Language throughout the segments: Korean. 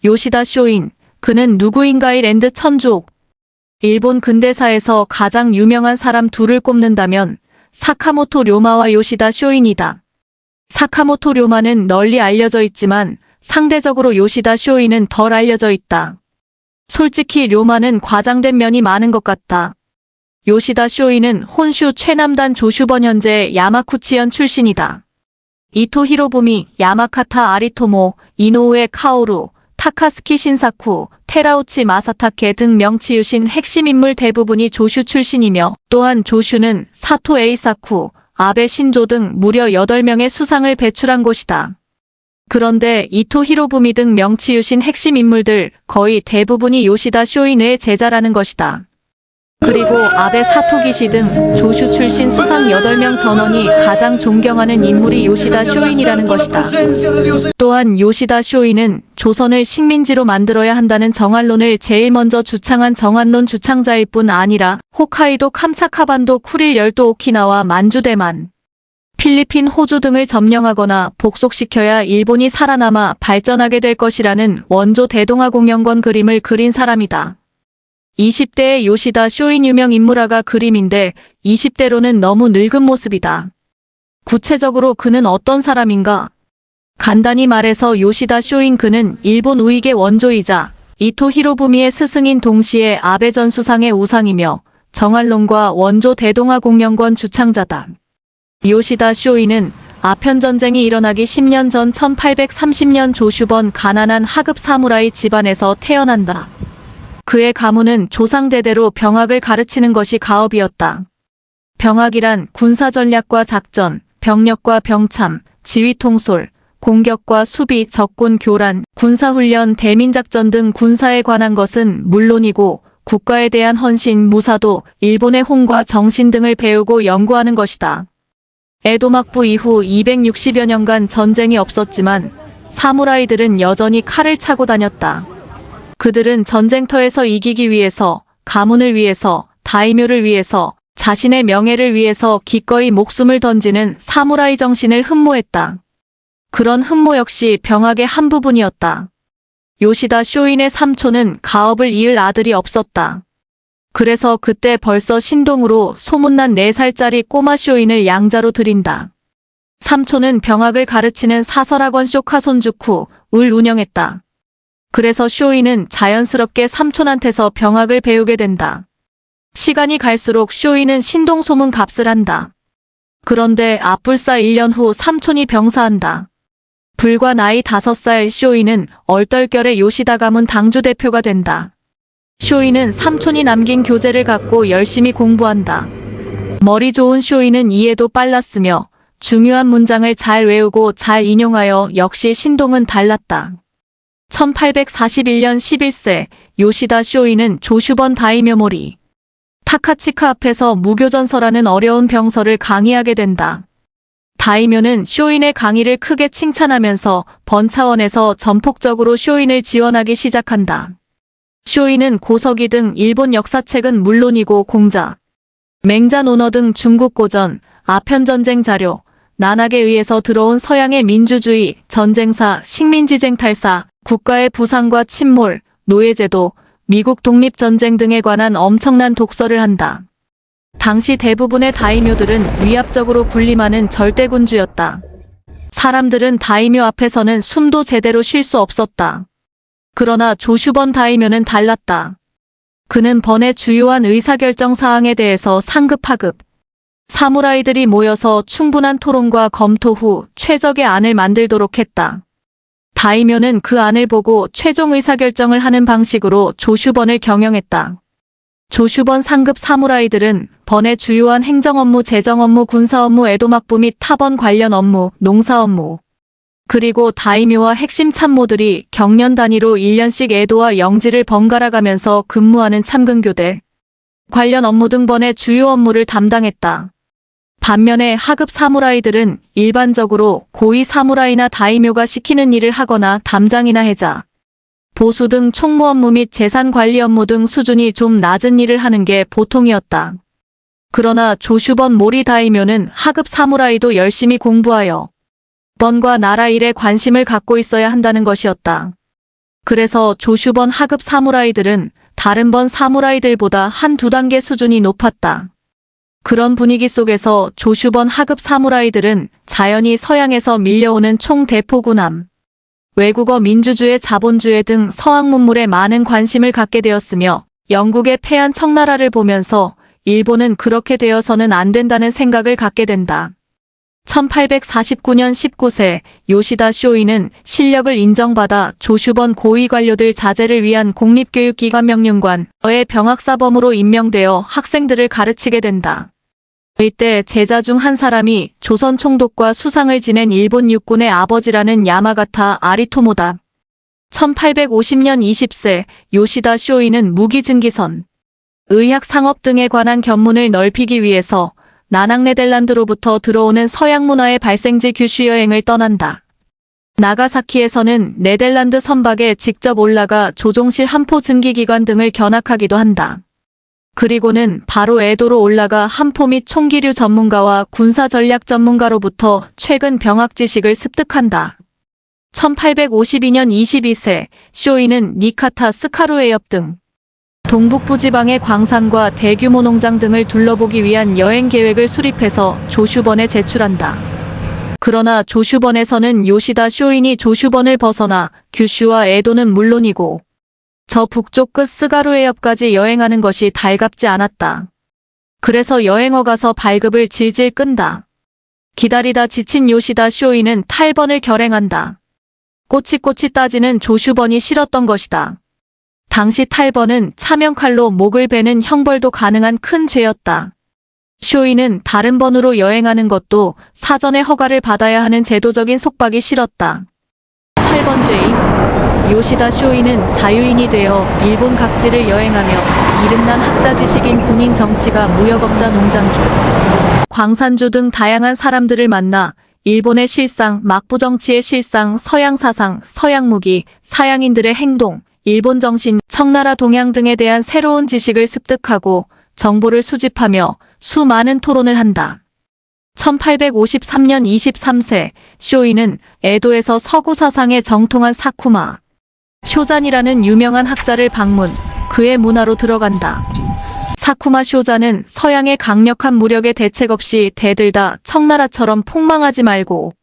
요시다 쇼인, 그는 누구인가의 랜드 천주옥. 일본 근대사에서 가장 유명한 사람 둘을 꼽는다면 사카모토 료마와 요시다 쇼인이다. 사카모토 료마는 널리 알려져 있지만 상대적으로 요시다 쇼인은 덜 알려져 있다. 솔직히 료마는 과장된 면이 많은 것 같다. 요시다 쇼인은 혼슈 최남단 조슈번 현재 야마쿠치현 출신이다. 이토 히로부미, 야마카타 아리토모, 이노우에 카오루, 타카스키 신사쿠, 테라우치 마사타케 등 명치유신 핵심 인물 대부분이 조슈 출신이며 또한 조슈는 사토 에이사쿠, 아베 신조 등 무려 8명의 수상을 배출한 곳이다. 그런데 이토 히로부미 등 명치유신 핵심 인물들 거의 대부분이 요시다 쇼인의 제자라는 것이다. 그리고 아베 사토기시 등 조슈 출신 수상 8명 전원이 가장 존경하는 인물이 요시다 쇼인이라는 것이다. 또한 요시다 쇼인은 조선을 식민지로 만들어야 한다는 정한론을 제일 먼저 주창한 정한론 주창자일 뿐 아니라 홋카이도 캄차카반도 쿠릴 열도 오키나와 만주 대만, 필리핀 호주 등을 점령하거나 복속시켜야 일본이 살아남아 발전하게 될 것이라는 원조 대동아 공영권 그림을 그린 사람이다. 20대의 요시다 쇼인 유명 인물화가 그림인데 20대로는 너무 늙은 모습이다. 구체적으로 그는 어떤 사람인가? 간단히 말해서 요시다 쇼인 그는 일본 우익의 원조이자 이토 히로부미의 스승인 동시에 아베 전 수상의 우상이며 정한론과 원조 대동아 공영권 주창자다. 요시다 쇼인은 아편전쟁이 일어나기 10년 전 1830년 조슈번 가난한 하급 사무라이 집안에서 태어난다. 그의 가문은 조상대대로 병학을 가르치는 것이 가업이었다. 병학이란 군사전략과 작전, 병력과 병참, 지휘통솔, 공격과 수비, 적군 교란, 군사훈련, 대민작전 등 군사에 관한 것은 물론이고 국가에 대한 헌신, 무사도, 일본의 홍과 정신 등을 배우고 연구하는 것이다. 에도 막부 이후 260여 년간 전쟁이 없었지만 사무라이들은 여전히 칼을 차고 다녔다. 그들은 전쟁터에서 이기기 위해서, 가문을 위해서, 다이묘를 위해서, 자신의 명예를 위해서 기꺼이 목숨을 던지는 사무라이 정신을 흠모했다. 그런 흠모 역시 병학의 한 부분이었다. 요시다 쇼인의 삼촌은 가업을 이을 아들이 없었다. 그래서 그때 벌써 신동으로 소문난 4살짜리 꼬마 쇼인을 양자로 들인다. 삼촌은 병학을 가르치는 사설학원 쇼카손주쿠, 을 운영했다. 그래서 쇼인은 자연스럽게 삼촌한테서 병학을 배우게 된다. 시간이 갈수록 쇼인은 신동 소문 값을 한다. 그런데 앞불사 1년 후 삼촌이 병사한다. 불과 나이 5살 쇼인은 얼떨결에 요시다 가문 당주대표가 된다. 쇼인은 삼촌이 남긴 교재를 갖고 열심히 공부한다. 머리 좋은 쇼인은 이해도 빨랐으며 중요한 문장을 잘 외우고 잘 인용하여 역시 신동은 달랐다. 1841년 11세 요시다 쇼인은 조슈번 다이묘모리 타카치카 앞에서 무교전서라는 어려운 병서를 강의하게 된다. 다이묘는 쇼인의 강의를 크게 칭찬하면서 번차원에서 전폭적으로 쇼인을 지원하기 시작한다. 쇼인은 고서기 등 일본 역사책은 물론이고 공자, 맹자 논어 등 중국 고전, 아편전쟁 자료, 난학에 의해서 들어온 서양의 민주주의, 전쟁사, 식민지쟁 탈사, 국가의 부상과 침몰, 노예제도, 미국 독립전쟁 등에 관한 엄청난 독서를 한다. 당시 대부분의 다이묘들은 위압적으로 군림하는 절대군주였다. 사람들은 다이묘 앞에서는 숨도 제대로 쉴 수 없었다. 그러나 조슈번 다이묘는 달랐다. 그는 번의 주요한 의사결정 사항에 대해서 상급하급, 사무라이들이 모여서 충분한 토론과 검토 후 최적의 안을 만들도록 했다. 다이묘는 그 안을 보고 최종 의사결정을 하는 방식으로 조슈번을 경영했다. 조슈번 상급 사무라이들은 번의 주요한 행정업무, 재정업무, 군사업무, 에도막부 및 타번 관련 업무, 농사업무, 그리고 다이묘와 핵심 참모들이 경년 단위로 1년씩 에도와 영지를 번갈아 가면서 근무하는 참근교대, 관련 업무 등 번의 주요 업무를 담당했다. 반면에 하급 사무라이들은 일반적으로 고위 사무라이나 다이묘가 시키는 일을 하거나 담장이나 해자, 보수 등 총무 업무 및 재산 관리 업무 등 수준이 좀 낮은 일을 하는 게 보통이었다. 그러나 조슈번 모리 다이묘는 하급 사무라이도 열심히 공부하여 번과 나라 일에 관심을 갖고 있어야 한다는 것이었다. 그래서 조슈번 하급 사무라이들은 다른 번 사무라이들보다 한두 단계 수준이 높았다. 그런 분위기 속에서 조슈번 하급 사무라이들은 자연히 서양에서 밀려오는 총대포군함, 외국어 민주주의 자본주의 등 서학 문물에 많은 관심을 갖게 되었으며 영국의 패한 청나라를 보면서 일본은 그렇게 되어서는 안 된다는 생각을 갖게 된다. 1849년 19세 요시다 쇼이는 실력을 인정받아 조슈번 고위 관료들 자제를 위한 공립교육기관 명륜관의 병학사범으로 임명되어 학생들을 가르치게 된다. 이때 제자 중 한 사람이 조선 총독과 수상을 지낸 일본 육군의 아버지라는 야마가타 아리토모다. 1850년 20세 요시다 쇼이는 무기증기선, 의학 상업 등에 관한 견문을 넓히기 위해서 나낙 네덜란드로부터 들어오는 서양 문화의 발생지 규슈 여행을 떠난다. 나가사키에서는 네덜란드 선박에 직접 올라가 조종실 함포 증기기관 등을 견학하기도 한다. 그리고는 바로 에도로 올라가 함포 및 총기류 전문가와 군사 전략 전문가로부터 최근 병학 지식을 습득한다. 1852년 22세 쇼이는 니카타 스카루에엽 등 동북부 지방의 광산과 대규모 농장 등을 둘러보기 위한 여행 계획을 수립해서 조슈번에 제출한다. 그러나 조슈번에서는 요시다 쇼인이 조슈번을 벗어나 규슈와 에도는 물론이고 저 북쪽 끝 스가루에엽까지 여행하는 것이 달갑지 않았다. 그래서 여행어 가서 발급을 질질 끈다. 기다리다 지친 요시다 쇼이는 탈번을 결행한다. 꼬치꼬치 따지는 조슈번이 싫었던 것이다. 당시 탈번은 차명칼로 목을 베는 형벌도 가능한 큰 죄였다. 쇼이는 다른 번으로 여행하는 것도 사전에 허가를 받아야 하는 제도적인 속박이 싫었다. 8번 죄인 요시다 쇼이는 자유인이 되어 일본 각지를 여행하며 이름난 학자 지식인 군인 정치가 무역업자 농장주, 광산주 등 다양한 사람들을 만나 일본의 실상, 막부 정치의 실상, 서양 사상, 서양 무기, 서양인들의 행동, 일본 정신, 청나라 동향 등에 대한 새로운 지식을 습득하고 정보를 수집하며 수많은 토론을 한다. 1853년 23세 쇼이는 에도에서 서구 사상의 정통한 사쿠마 쇼잔이라는 유명한 학자를 방문, 그의 문화로 들어간다. 사쿠마 쇼잔은 서양의 강력한 무력에 대책 없이 대들다 청나라처럼 폭망하지 말고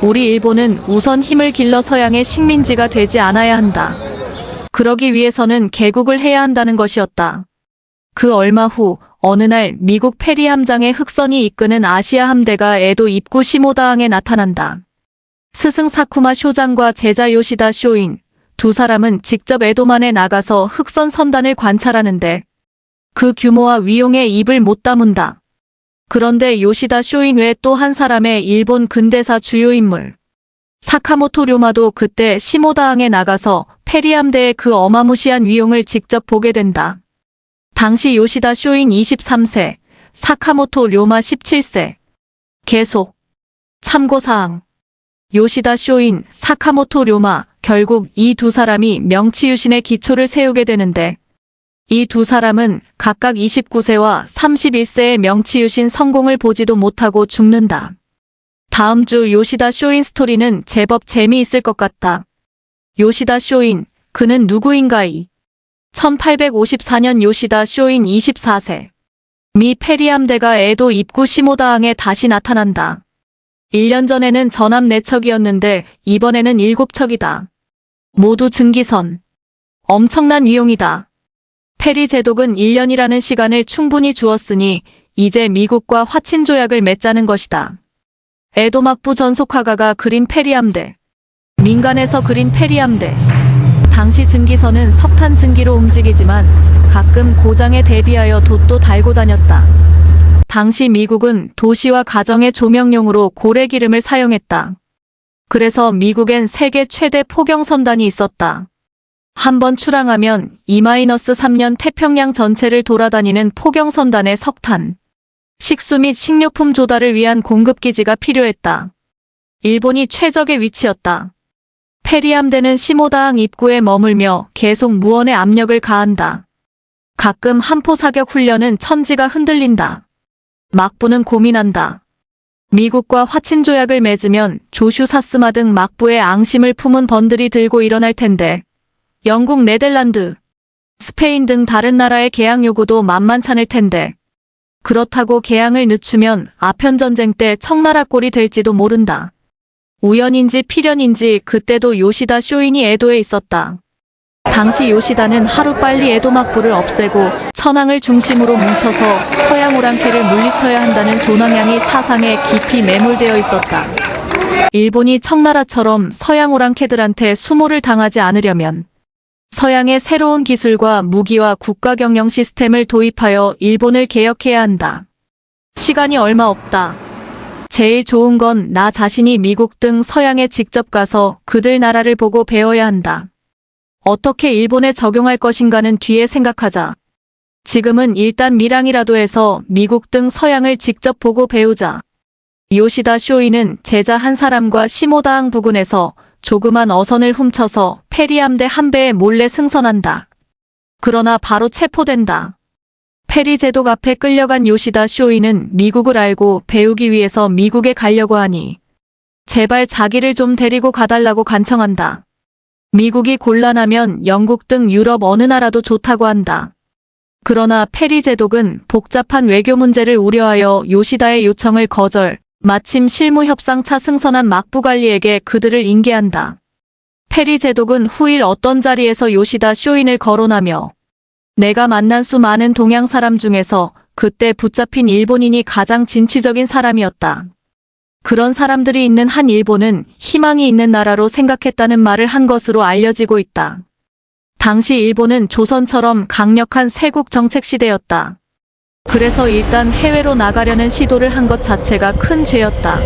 우리 일본은 우선 힘을 길러 서양의 식민지가 되지 않아야 한다. 그러기 위해서는 개국을 해야 한다는 것이었다. 그 얼마 후 어느 날 미국 페리 함장의 흑선이 이끄는 아시아 함대가 에도 입구 시모다항에 나타난다. 스승 사쿠마 쇼장과 제자 요시다 쇼인 두 사람은 직접 에도만에 나가서 흑선 선단을 관찰하는데 그 규모와 위용에 입을 못 다문다. 그런데 요시다 쇼인 외 또 한 사람의 일본 근대사 주요 인물 사카모토 료마도 그때 시모다항에 나가서 페리 함대의 그 어마무시한 위용을 직접 보게 된다. 당시 요시다 쇼인 23세, 사카모토 료마 17세. 계속. 참고사항. 요시다 쇼인, 사카모토 료마, 결국 이 두 사람이 명치유신의 기초를 세우게 되는데 이 두 사람은 각각 29세와 31세의 명치유신 성공을 보지도 못하고 죽는다. 다음 주 요시다 쇼인 스토리는 제법 재미있을 것 같다. 요시다 쇼인, 그는 누구인가이? 1854년 요시다 쇼인 24세. 미 페리 함대가 에도 입구 시모다항에 다시 나타난다. 1년 전에는 전함 4척이었는데 이번에는 7척이다. 모두 증기선. 엄청난 위용이다. 페리 제독은 1년이라는 시간을 충분히 주었으니 이제 미국과 화친 조약을 맺자는 것이다. 에도 막부 전속화가가 그린 페리 함대. 민간에서 그린 페리 함대. 당시 증기선은 석탄 증기로 움직이지만 가끔 고장에 대비하여 돛도 달고 다녔다. 당시 미국은 도시와 가정의 조명용으로 고래기름을 사용했다. 그래서 미국엔 세계 최대 포경선단이 있었다. 한번 출항하면 2-3년 태평양 전체를 돌아다니는 포경선단의 석탄, 식수 및 식료품 조달을 위한 공급기지가 필요했다. 일본이 최적의 위치였다. 페리 함대는 시모다항 입구에 머물며 계속 무언의 압력을 가한다. 가끔 함포 사격 훈련은 천지가 흔들린다. 막부는 고민한다. 미국과 화친 조약을 맺으면 조슈 사스마 등 막부의 앙심을 품은 번들이 들고 일어날 텐데 영국, 네덜란드, 스페인 등 다른 나라의 개항 요구도 만만찮을 텐데 그렇다고 개항을 늦추면 아편전쟁 때 청나라 꼴이 될지도 모른다. 우연인지 필연인지 그때도 요시다 쇼인이 에도에 있었다. 당시 요시다는 하루빨리 에도 막부를 없애고 천황을 중심으로 뭉쳐서 서양 오랑캐를 물리쳐야 한다는 조낭양이 사상에 깊이 매몰되어 있었다. 일본이 청나라처럼 서양 오랑캐들한테 수모를 당하지 않으려면 서양의 새로운 기술과 무기와 국가 경영 시스템을 도입하여 일본을 개혁해야 한다. 시간이 얼마 없다. 제일 좋은 건 나 자신이 미국 등 서양에 직접 가서 그들 나라를 보고 배워야 한다. 어떻게 일본에 적용할 것인가는 뒤에 생각하자. 지금은 일단 밀항이라도 해서 미국 등 서양을 직접 보고 배우자. 요시다 쇼이는 제자 한 사람과 시모다항 부근에서 조그만 어선을 훔쳐서 페리함대 한 배에 몰래 승선한다. 그러나 바로 체포된다. 페리 제독 앞에 끌려간 요시다 쇼이는 미국을 알고 배우기 위해서 미국에 가려고 하니 제발 자기를 좀 데리고 가달라고 간청한다. 미국이 곤란하면 영국 등 유럽 어느 나라도 좋다고 한다. 그러나 페리 제독은 복잡한 외교 문제를 우려하여 요시다의 요청을 거절, 마침 실무 협상차 승선한 막부관리에게 그들을 인계한다. 페리 제독은 후일 어떤 자리에서 요시다 쇼인을 거론하며 내가 만난 수많은 동양 사람 중에서 그때 붙잡힌 일본인이 가장 진취적인 사람이었다. 그런 사람들이 있는 한 일본은 희망이 있는 나라로 생각했다는 말을 한 것으로 알려지고 있다. 당시 일본은 조선처럼 강력한 쇄국 정책 시대였다. 그래서 일단 해외로 나가려는 시도를 한 것 자체가 큰 죄였다.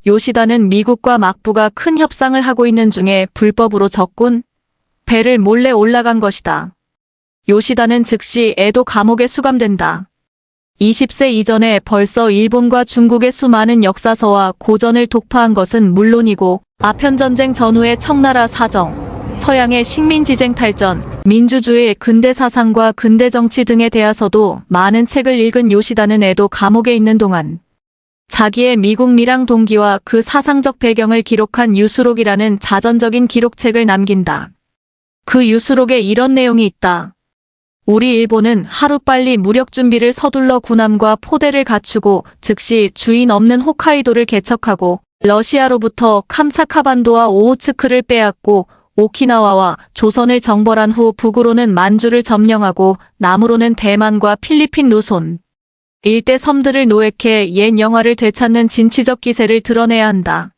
요시다는 미국과 막부가 큰 협상을 하고 있는 중에 불법으로 적군 배를 몰래 올라간 것이다. 요시다는 즉시 에도 감옥에 수감된다. 20세 이전에 벌써 일본과 중국의 수많은 역사서와 고전을 독파한 것은 물론이고 아편전쟁 전후의 청나라 사정, 서양의 식민지쟁 탈전, 민주주의 근대 사상과 근대 정치 등에 대해서도 많은 책을 읽은 요시다는 에도 감옥에 있는 동안 자기의 미국 밀항 동기와 그 사상적 배경을 기록한 유수록이라는 자전적인 기록책을 남긴다. 그 유수록에 이런 내용이 있다. 우리 일본은 하루빨리 무력 준비를 서둘러 군함과 포대를 갖추고 즉시 주인 없는 홋카이도를 개척하고 러시아로부터 캄차카반도와 오호츠크를 빼앗고 오키나와와 조선을 정벌한 후 북으로는 만주를 점령하고 남으로는 대만과 필리핀 루손 일대 섬들을 노획해 옛 영화를 되찾는 진취적 기세를 드러내야 한다.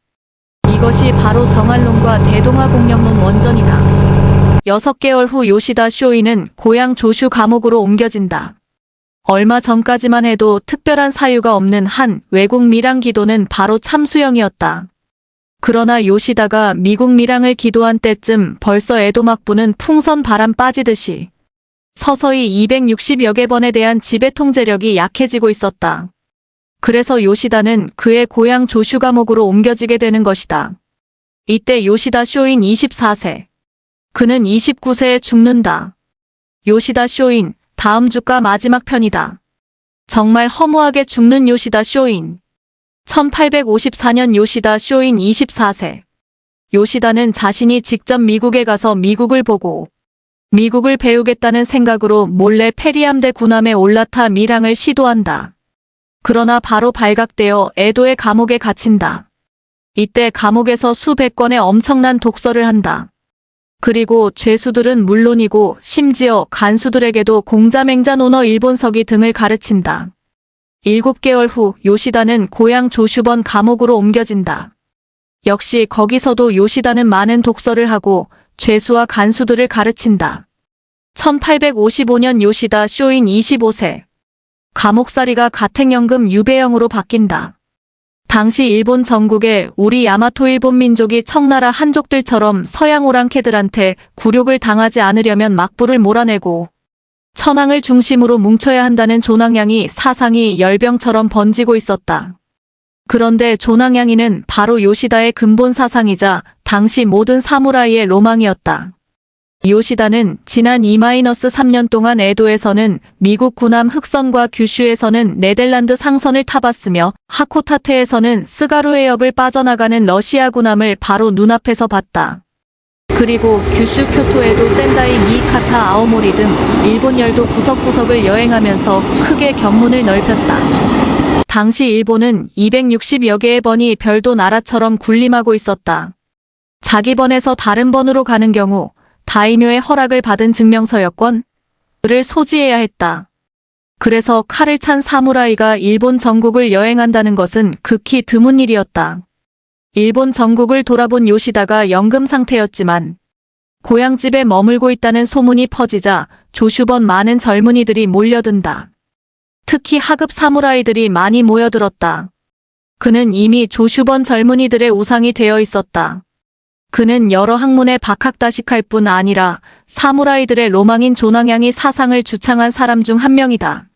이것이 바로 정알론과 대동아 공영론 원전이다. 6개월 후 요시다 쇼이는 고향 조슈 감옥으로 옮겨진다. 얼마 전까지만 해도 특별한 사유가 없는 한 외국 밀항 기도는 바로 참수형이었다. 그러나 요시다가 미국 밀항을 기도한 때쯤 벌써 에도 막부는 풍선 바람 빠지듯이 서서히 260여 개 번에 대한 지배 통제력이 약해지고 있었다. 그래서 요시다는 그의 고향 조슈 감옥으로 옮겨지게 되는 것이다. 이때 요시다 쇼인 24세. 그는 29세에 죽는다. 요시다 쇼인, 다음 주가 마지막 편이다. 정말 허무하게 죽는 요시다 쇼인. 1854년 요시다 쇼인 24세. 요시다는 자신이 직접 미국에 가서 미국을 보고 미국을 배우겠다는 생각으로 몰래 페리함대 군함에 올라타 밀항을 시도한다. 그러나 바로 발각되어 에도의 감옥에 갇힌다. 이때 감옥에서 수백 권의 엄청난 독서를 한다. 그리고 죄수들은 물론이고 심지어 간수들에게도 공자맹자 논어 일본서기 등을 가르친다. 7개월 후 요시다는 고향 조슈번 감옥으로 옮겨진다. 역시 거기서도 요시다는 많은 독서를 하고 죄수와 간수들을 가르친다. 1855년 요시다 쇼인 25세. 감옥살이가 가택연금 유배형으로 바뀐다. 당시 일본 전국에 우리 야마토 일본 민족이 청나라 한족들처럼 서양 오랑캐들한테 굴욕을 당하지 않으려면 막부를 몰아내고 천황을 중심으로 뭉쳐야 한다는 조낭양이 사상이 열병처럼 번지고 있었다. 그런데 조낭양이는 바로 요시다의 근본 사상이자 당시 모든 사무라이의 로망이었다. 요시다는 지난 2-3년 동안 에도에서는 미국 군함 흑선과 규슈에서는 네덜란드 상선을 타봤으며 하코타테에서는 스가루 해협을 빠져나가는 러시아 군함을 바로 눈앞에서 봤다. 그리고 규슈 교토에도 센다이 니이카타 아오모리 등 일본 열도 구석구석을 여행하면서 크게 견문을 넓혔다. 당시 일본은 260여 개의 번이 별도 나라처럼 군림하고 있었다. 자기 번에서 다른 번으로 가는 경우 다이묘의 허락을 받은 증명서 여권을 소지해야 했다. 그래서 칼을 찬 사무라이가 일본 전국을 여행한다는 것은 극히 드문 일이었다. 일본 전국을 돌아본 요시다가 연금 상태였지만 고향집에 머물고 있다는 소문이 퍼지자 조슈번 많은 젊은이들이 몰려든다. 특히 하급 사무라이들이 많이 모여들었다. 그는 이미 조슈번 젊은이들의 우상이 되어 있었다. 그는 여러 학문에 박학다식할 뿐 아니라 사무라이들의 로망인 조낭양이 사상을 주창한 사람 중 한 명이다.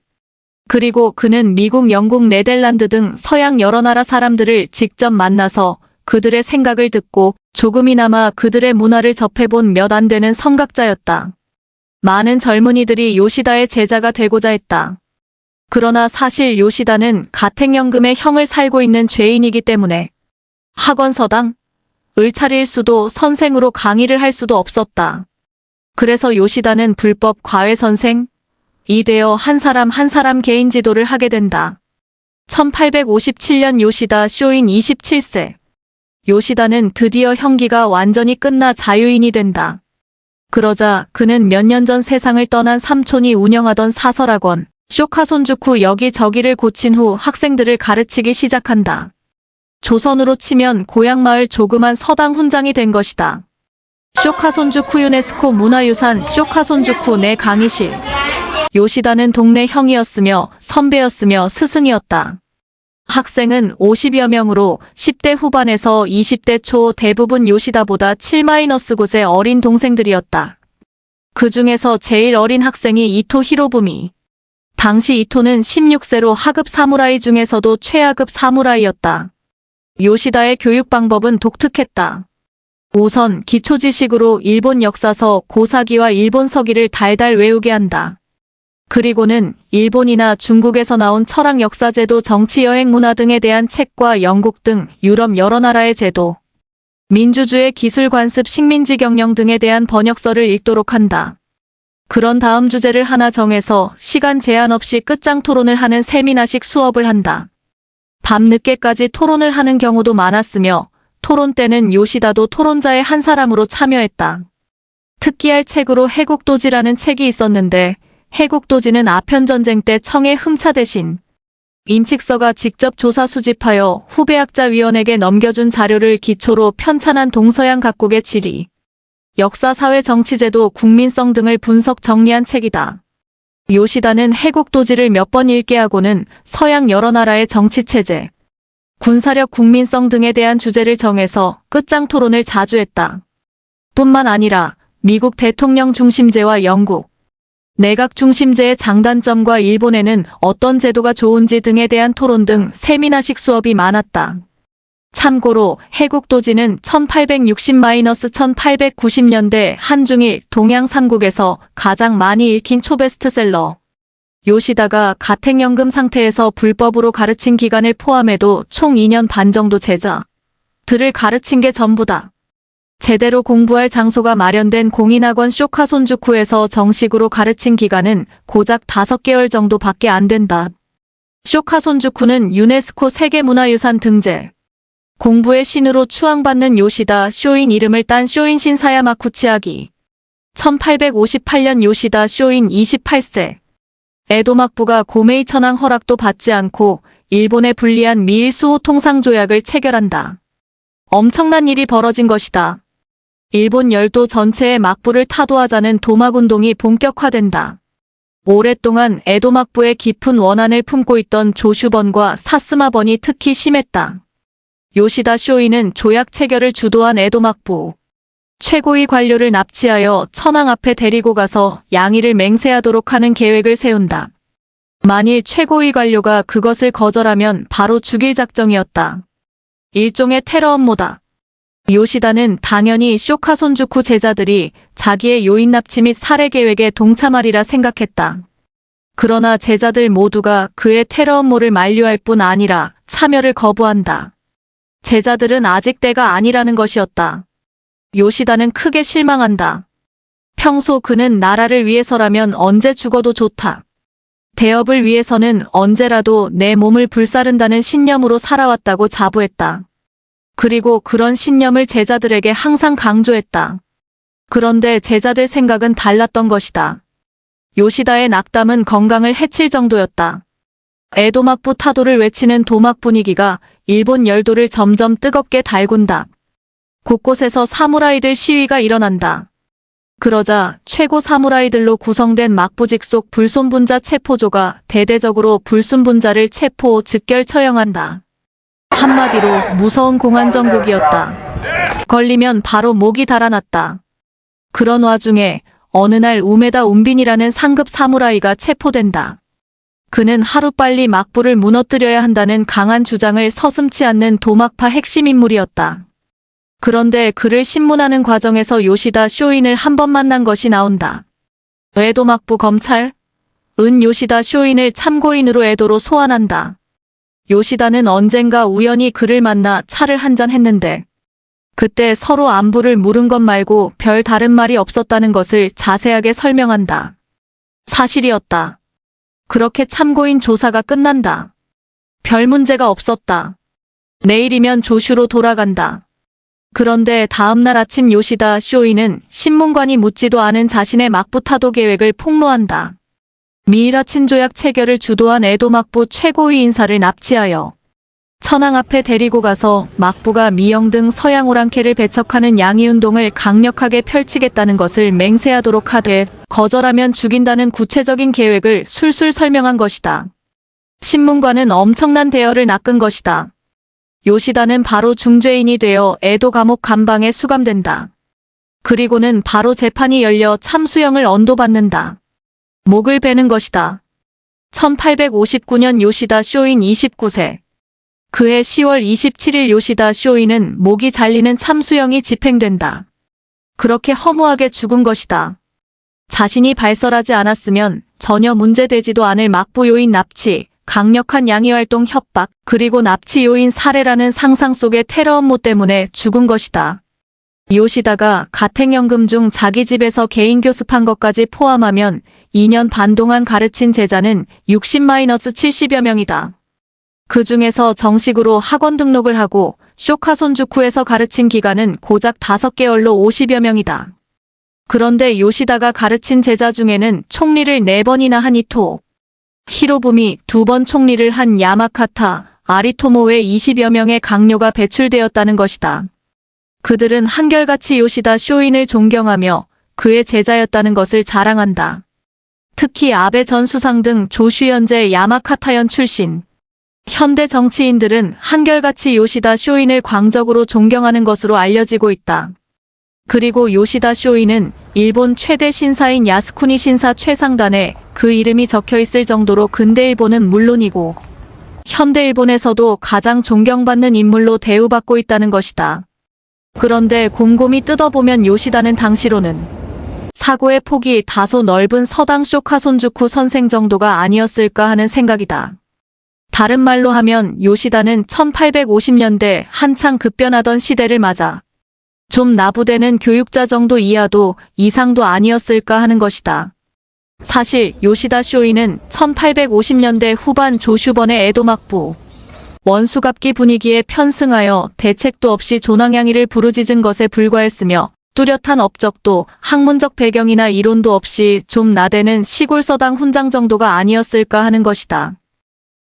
그리고 그는 미국, 영국, 네덜란드 등 서양 여러 나라 사람들을 직접 만나서 그들의 생각을 듣고 조금이나마 그들의 문화를 접해본 몇 안 되는 성각자였다. 많은 젊은이들이 요시다의 제자가 되고자 했다. 그러나 사실 요시다는 가택연금의 형을 살고 있는 죄인이기 때문에 학원서당, 을 차릴 수도 선생으로 강의를 할 수도 없었다. 그래서 요시다는 불법 과외선생이 되어 한 사람 한 사람 개인 지도를 하게 된다. 1857년 요시다 쇼인 27세. 요시다는 드디어 형기가 완전히 끝나 자유인이 된다. 그러자 그는 몇 년 전 세상을 떠난 삼촌이 운영하던 사설학원 쇼카손주쿠 여기저기를 고친 후 학생들을 가르치기 시작한다. 조선으로 치면 고향마을 조그만 서당 훈장이 된 것이다. 쇼카손주쿠 유네스코 문화유산 쇼카손주쿠 내 강의실. 요시다는 동네 형이었으며 선배였으며 스승이었다. 학생은 50여 명으로 10대 후반에서 20대 초 대부분 요시다보다 7-곳의 어린 동생들이었다. 그 중에서 제일 어린 학생이 이토 히로부미. 당시 이토는 16세로 하급 사무라이 중에서도 최하급 사무라이였다. 요시다의 교육 방법은 독특했다. 우선 기초 지식으로 일본 역사서 고사기와 일본 서기를 달달 외우게 한다. 그리고는 일본이나 중국에서 나온 철학 역사 제도 정치 여행 문화 등에 대한 책과 영국 등 유럽 여러 나라의 제도, 민주주의 기술 관습 식민지 경영 등에 대한 번역서를 읽도록 한다. 그런 다음 주제를 하나 정해서 시간 제한 없이 끝장 토론을 하는 세미나식 수업을 한다. 밤늦게까지 토론을 하는 경우도 많았으며 토론 때는 요시다도 토론자의 한 사람으로 참여했다. 특기할 책으로 해국도지라는 책이 있었는데 해국도지는 아편전쟁 때 청해 흠차 대신 임칙서가 직접 조사 수집하여 후배학자위원에게 넘겨준 자료를 기초로 편찬한 동서양 각국의 지리, 역사, 사회, 정치제도, 국민성 등을 분석 정리한 책이다. 요시다는 해국도지를 몇 번 읽게 하고는 서양 여러 나라의 정치체제, 군사력, 국민성 등에 대한 주제를 정해서 끝장 토론을 자주 했다. 뿐만 아니라 미국 대통령 중심제와 영국, 내각 중심제의 장단점과 일본에는 어떤 제도가 좋은지 등에 대한 토론 등 세미나식 수업이 많았다. 참고로 해국도지는 1860-1890년대 한중일 동양 3국에서 가장 많이 읽힌 초베스트셀러. 요시다가 가택연금 상태에서 불법으로 가르친 기간을 포함해도 총 2년 반 정도 제자들을 가르친 게 전부다. 제대로 공부할 장소가 마련된 공인학원 쇼카손주쿠에서 정식으로 가르친 기간은 고작 5개월 정도밖에 안 된다. 쇼카손주쿠는 유네스코 세계문화유산 등재. 공부의 신으로 추앙받는 요시다 쇼인 이름을 딴 쇼인신 사야마쿠 치아기. 1858년 요시다 쇼인 28세. 에도 막부가 고메이 천황 허락도 받지 않고 일본에 불리한 미일 수호 통상 조약을 체결한다. 엄청난 일이 벌어진 것이다. 일본 열도 전체의 막부를 타도하자는 도막운동이 본격화된다. 오랫동안 에도 막부의 깊은 원한을 품고 있던 조슈번과 사스마번이 특히 심했다. 요시다 쇼인은 조약 체결을 주도한 에도 막부 최고위 관료를 납치하여 천황 앞에 데리고 가서 양의를 맹세하도록 하는 계획을 세운다. 만일 최고위 관료가 그것을 거절하면 바로 죽일 작정이었다. 일종의 테러 업무다. 요시다는 당연히 쇼카손주쿠 제자들이 자기의 요인 납치 및 살해 계획에 동참하리라 생각했다. 그러나 제자들 모두가 그의 테러 업무를 만류할 뿐 아니라 참여를 거부한다. 제자들은 아직 때가 아니라는 것이었다. 요시다는 크게 실망한다. 평소 그는 나라를 위해서라면 언제 죽어도 좋다. 대업을 위해서는 언제라도 내 몸을 불사른다는 신념으로 살아왔다고 자부했다. 그리고 그런 신념을 제자들에게 항상 강조했다. 그런데 제자들 생각은 달랐던 것이다. 요시다의 낙담은 건강을 해칠 정도였다. 에도막부 타도를 외치는 도막 분위기가 일본 열도를 점점 뜨겁게 달군다. 곳곳에서 사무라이들 시위가 일어난다. 그러자 최고 사무라이들로 구성된 막부직속 불손분자 체포조가 대대적으로 불순분자를 체포, 즉결 처형한다. 한마디로 무서운 공안 정국이었다. 걸리면 바로 목이 달아났다. 그런 와중에 어느 날 우메다 운빈이라는 상급 사무라이가 체포된다. 그는 하루빨리 막부를 무너뜨려야 한다는 강한 주장을 서슴지 않는 도막파 핵심 인물이었다. 그런데 그를 신문하는 과정에서 요시다 쇼인을 한 번 만난 것이 나온다. 에도 막부 검찰? 요시다 쇼인을 참고인으로 에도로 소환한다. 요시다는 언젠가 우연히 그를 만나 차를 한잔 했는데 그때 서로 안부를 물은 것 말고 별 다른 말이 없었다는 것을 자세하게 설명한다. 사실이었다. 그렇게 참고인 조사가 끝난다. 별 문제가 없었다. 내일이면 조슈로 돌아간다. 그런데 다음날 아침 요시다 쇼인은 신문관이 묻지도 않은 자신의 막부 타도 계획을 폭로한다. 미이라 친조약 체결을 주도한 에도 막부 최고위 인사를 납치하여 천황 앞에 데리고 가서 막부가 미영 등 서양 오랑캐를 배척하는 양이운동을 강력하게 펼치겠다는 것을 맹세하도록 하되 거절하면 죽인다는 구체적인 계획을 술술 설명한 것이다. 신문관은 엄청난 대열을 낚은 것이다. 요시다는 바로 중죄인이 되어 에도 감옥 감방에 수감된다. 그리고는 바로 재판이 열려 참수형을 언도받는다. 목을 베는 것이다. 1859년 요시다 쇼인 29세. 그해 10월 27일 요시다 쇼인은 목이 잘리는 참수형이 집행된다. 그렇게 허무하게 죽은 것이다. 자신이 발설하지 않았으면 전혀 문제되지도 않을 막부 요인 납치, 강력한 양위활동 협박, 그리고 납치 요인 살해라는 상상 속의 테러 업무 때문에 죽은 것이다. 요시다가 가택연금 중 자기 집에서 개인 교습한 것까지 포함하면 2년 반 동안 가르친 제자는 60-70여 명이다. 그 중에서 정식으로 학원 등록을 하고 쇼카손주쿠에서 가르친 기간은 고작 5개월로 50여 명이다. 그런데 요시다가 가르친 제자 중에는 총리를 4번이나 한 이토, 히로부미 2번 총리를 한 야마카타, 아리토모 외 20여 명의 강료가 배출되었다는 것이다. 그들은 한결같이 요시다 쇼인을 존경하며 그의 제자였다는 것을 자랑한다. 특히 아베 전 수상 등 조슈현재 야마카타현 출신, 현대 정치인들은 한결같이 요시다 쇼인을 광적으로 존경하는 것으로 알려지고 있다. 그리고 요시다 쇼인은 일본 최대 신사인 야스쿠니 신사 최상단에 그 이름이 적혀있을 정도로 근대 일본은 물론이고 현대 일본에서도 가장 존경받는 인물로 대우받고 있다는 것이다. 그런데 곰곰이 뜯어보면 요시다는 당시로는 사고의 폭이 다소 넓은 서당 쇼카손주쿠 선생 정도가 아니었을까 하는 생각이다. 다른 말로 하면 요시다는 1850년대 한창 급변하던 시대를 맞아 좀 나부대는 교육자 정도 이하도 이상도 아니었을까 하는 것이다. 사실 요시다 쇼인은 1850년대 후반 조슈번의 에도 막부 원수갑기 분위기에 편승하여 대책도 없이 조낭양이를 부르짖은 것에 불과했으며 뚜렷한 업적도 학문적 배경이나 이론도 없이 좀 나대는 시골 서당 훈장 정도가 아니었을까 하는 것이다.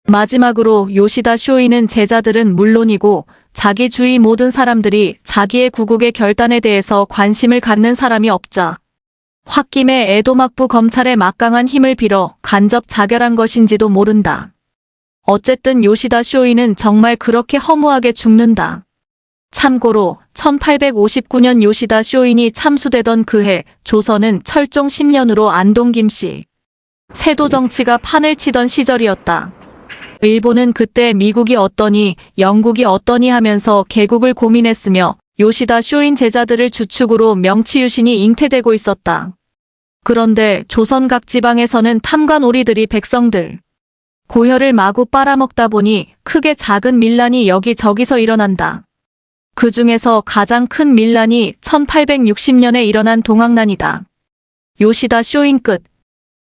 마지막으로 요시다 쇼인은 제자들은 물론이고 자기 주위 모든 사람들이 자기의 구국의 결단에 대해서 관심을 갖는 사람이 없자 홧김에 에도 막부 검찰의 막강한 힘을 빌어 간접 자결한 것인지도 모른다. 어쨌든 요시다 쇼인은 정말 그렇게 허무하게 죽는다. 참고로 1859년 요시다 쇼인이 참수되던 그해 조선은 철종 10년으로 안동 김씨 세도 정치가 판을 치던 시절이었다. 일본은 그때 미국이 어떠니 영국이 어떠니 하면서 개국을 고민했으며 요시다 쇼인 제자들을 주축으로 명치유신이 잉태되고 있었다. 그런데 조선 각 지방에서는 탐관오리들이 백성들 고혈을 마구 빨아먹다 보니 크게 작은 밀란이 여기저기서 일어난다. 그 중에서 가장 큰 밀란이 1860년에 일어난 동학난이다. 요시다 쇼인 끝.